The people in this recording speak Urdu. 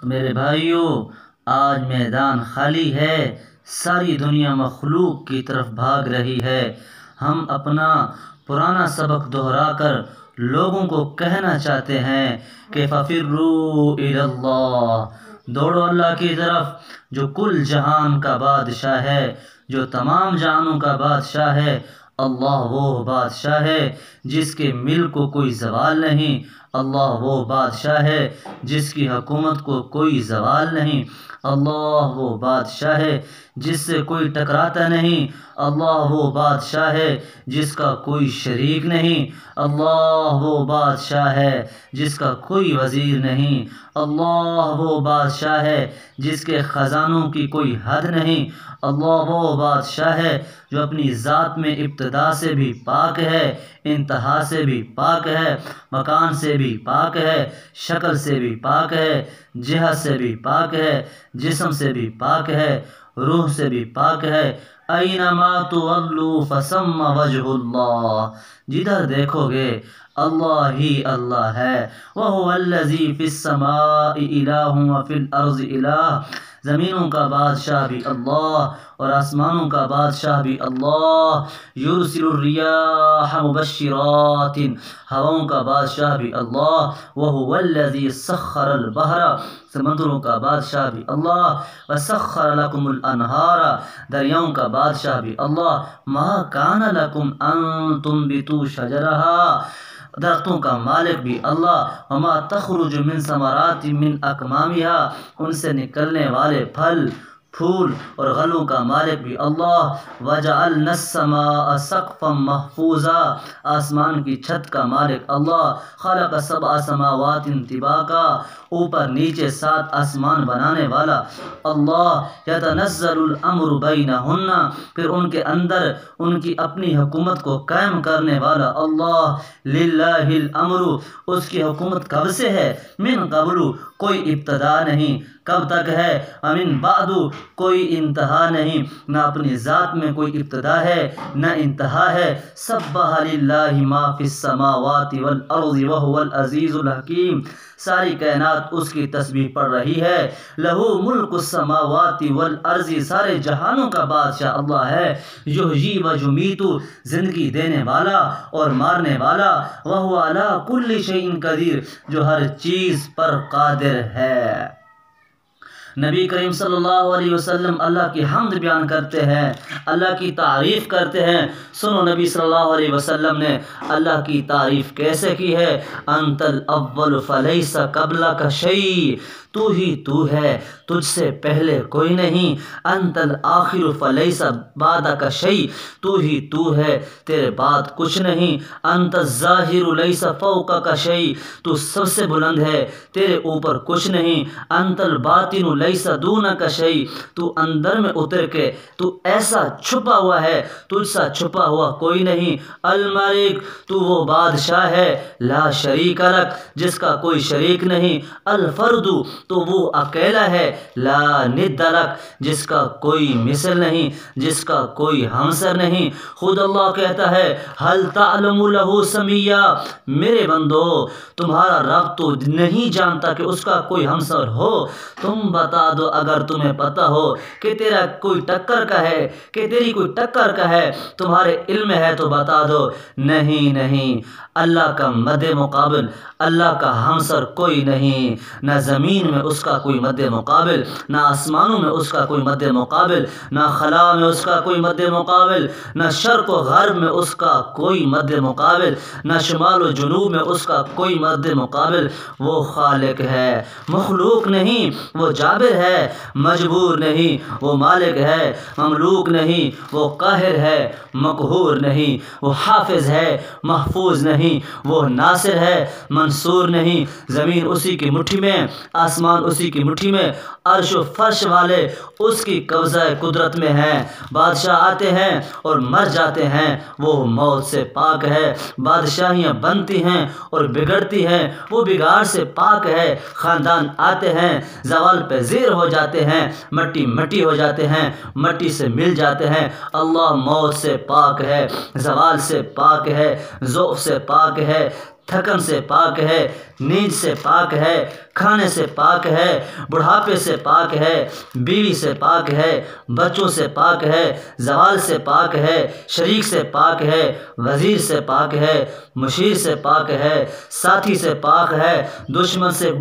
تو میرے بھائیوں، آج میدان خالی ہے، ساری دنیا مخلوق کی طرف بھاگ رہی ہے۔ ہم اپنا پرانا سبق دہرا کر لوگوں کو کہنا چاہتے ہیں کہ فَفِرُّوا إِلَى اللَّهِ، دوڑو اللہ کی طرف جو کل جہان کا بادشاہ ہے، جو تمام جہانوں کا بادشاہ ہے۔ اللہ وہ بادشاہ ہے جس کے ملک کو کوئی زوال نہیں، اللہ وہ بادشاہ ہے جس کی حکومت کو کوئی زوال نہیں، اللہ وہ بادشاہ ہے جس سے کوئی ٹکراتا نہیں، اللہ وہ بادشاہ ہے جس کا کوئی شریک نہیں، اللہ وہ بادشاہ ہے جس کا کوئی وزیر نہیں، اللہ وہ بادشاہ ہے جس کے خزانوں کی کوئی حد نہیں، اللہ وہ بادشاہ ہے جو اپنی ذات میں ابتدا سے بھی پاک ہے، انتہا سے بھی پاک ہے، مکان سے بھی پاک ہے، شکل سے بھی پاک ہے، جہت سے بھی پاک ہے، جسم سے بھی پاک ہے، روح سے بھی پاک ہے۔ اینما تولوا فثم وجہ اللہ، جدھر دیکھو گے اللہ ہی اللہ ہے۔ وَهُوَ الَّذِي فِي السَّمَاءِ إِلَٰهٌ وَفِي الْأَرْضِ إِلَٰهٌ، زمینوں کا بادشاہ بھی اللہ اور آسمانوں کا بادشاہ بھی اللہ۔ یرسل الریاح مبشرات، ہواؤں کا بادشاہ بھی اللہ۔ وَهُوَ الَّذِي سَخَّرَ الْبَحْرَ، سمندروں کا بادشاہ بھی اللہ۔ وَسَخَّرَ لَكُمُ الْأَنْهَارَ، دریاؤں کا بادشاہ بھی اللہ۔ مَا كَانَ لَكُمْ أَن تُنبِتُوا شَجَرَهَا، درختوں کا مالک بھی اللہ۔ وما تخرج من ثمرات من اکمامها، ان سے نکلنے والے پھل پھول اور غلوں کا مالک بھی اللہ۔ وجعلنا السماء سقفا محفوظا، آسمان کی چھت کا مالک اللہ۔ خلق سبع سماوات طباقا، اوپر نیچے 7 آسمان بنانے والا اللہ۔ یتنزل الامر بینہن، پھر ان کے اندر ان کی اپنی حکومت کو قائم کرنے والا اللہ۔ للہ الامر، اس کی حکومت کب سے ہے؟ من قبل، کوئی ابتدا نہیں، کب تک ہے؟ امن بعد، کوئی انتہا نہیں، نہ اپنی ذات میں کوئی ابتدا ہے نہ انتہا ہے۔ سبح للہ ما فی السماوات والارض وهو العزیز الحکیم، ساری کائنات اس کی تسبیح پڑھ رہی ہے۔ لہو ملک السماوات والارض، سارے جہانوں کا بادشاہ اللہ ہے۔ یحیی و یمیت، زندگی دینے والا اور مارنے والا۔ وہو علی کل شیء قدیر، جو ہر چیز پر قادر ہے۔ نبی کریم صلی اللہ علیہ وسلم اللہ کی حمد بیان کرتے ہیں، اللہ کی تعریف کرتے ہیں۔ سنو نبی صلی اللہ علیہ وسلم نے اللہ کی تعریف کیسے کی ہے۔ انت الاول فلیس قبلک شیء، تو ہی تو ہے، تجھ سے پہلے کوئی نہیں۔ انت الآخر فلیس بعدک شیء، تو ہی تو ہے، تیرے بعد کچھ نہیں۔ انت الظاہر لیس فوقک شیء، تو سب سے بلند ہے، تیرے اوپر کچھ نہیں۔ انت الباطن لیس دونک شیء، تو اندر میں اتر کے تو ایسا چھپا ہوا ہے، تجھ سا چھپا ہوا کوئی نہیں۔ الملک، تو وہ بادشاہ ہے، لا شریک لک، جس کا کوئی شریک نہیں۔ الفرد، تو وہ اکیلا ہے، لا ند لک، جس کا کوئی مثل نہیں، جس کا کوئی ہمسر نہیں۔ خود اللہ کہتا ہے هل تعلم له سمیا، میرے بندو تمہارا رب تو نہیں جانتا کہ اس کا کوئی ہمسر ہو؟ تم بتا دو اگر تمہیں پتہ ہو کہ تیرا کوئی ٹکر کا ہے، کہ تیری کوئی ٹکر کا ہے، تمہارے علم ہے تو بتا دو۔ نہیں نہیں، اللہ کا مد مقابل، اللہ کا ہمسر کوئی نہیں۔ نہ زمین میں اس کا کوئی مد مقابل، نہ آسمانوں میں اس کا کوئی مد مقابل، نہ خلا میں اس کا کوئی مد مقابل، نہ شرق و غرب میں اس کا کوئی مد مقابل، نہ شمال و جنوب میں اس کا کوئی مد مقابل۔ وہ خالق ہے، مخلوق نہیں۔ وہ جابر ہے، مجبور نہیں۔ وہ مالک ہے، مملوک نہیں۔ وہ قاہر ہے، مقہور نہیں۔ وہ حافظ ہے، محفوظ نہیں۔ وہ ناصر ہے، منصور نہیں۔ زمین اسی کی مٹھی میں، آسمان اسی کی مٹھی میں، عرش و فرش والے اس کی قبضہ قدرت میں ہیں۔ بادشاہ آتے ہیں اور مر جاتے ہیں، وہ موت سے پاک ہے۔ بادشاہیاں بنتی ہیں اور بگڑتی ہیں، وہ بگاڑ سے پاک ہے۔ خاندان آتے ہیں، زوال پذیر ہو جاتے ہیں، مٹی مٹی ہو جاتے ہیں، مٹی سے مل جاتے ہیں۔ اللہ موت سے پاک ہے، زوال سے پاک ہے، ضعف سے پاک ہے، تھکن سے پاک ہے، نیند سے پاک ہے، کھانے سے پاک ہے، بڑھاپے سے پاک ہے، بیوی سے پاک ہے، بچوں سے پاک ہے، زوال سے پاک ہے، شریک سے پاک ہے، وزیر سے پاک ہے، مشیر سے پاک ہے، ساتھی سے پاک ہے، دشمن سے